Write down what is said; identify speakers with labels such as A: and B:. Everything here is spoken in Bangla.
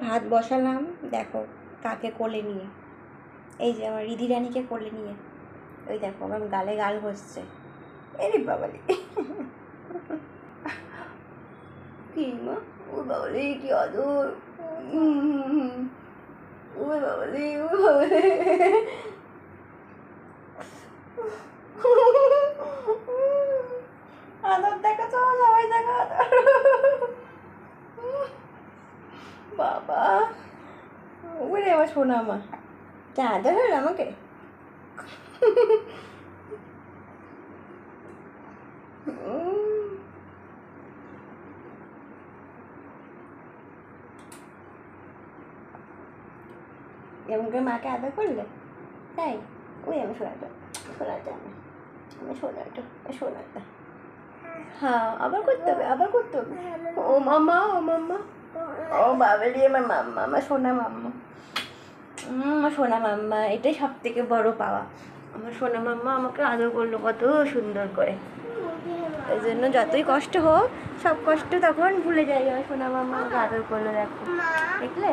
A: ভাত বসালাম, দেখো কাকে কোলে নিয়ে, এই যে আমার রিধি রানীকে কোলে নিয়ে। ওই দেখো আমার গালে গাল ঘষছে। এরে বাবালি কি মা, ও বাবালি কি আদর, ও বাবালি, ও বাবালি। আদর দেখাচ্ছ, সবাই দেখা আদর। বাবা ওরে আমার সোনা মা, তা আদর হল আমাকে। এমন করে মাকে আদর করলে তাই, ওই আমি শোনাটা শোনাটা আমি শোনাটা শোনাটা। হ্যাঁ আবার করতে হবে, আবার করতে হবে। ও মাম্মা, ও মাম্মা, ও বাবালি আমার মাম্মা, আমার সোনা মাম্মা, আমার সোনা মাম্মা। এটাই সব থেকে বড় পাওয়া। আমার সোনা মাম্মা আমাকে আদর করলো কত সুন্দর করে। এই জন্য যতই কষ্ট হোক, সব কষ্ট তখন ভুলে যাই। আমার সোনা মাম্মা আমাকে আদর করলো, দেখো দেখলে।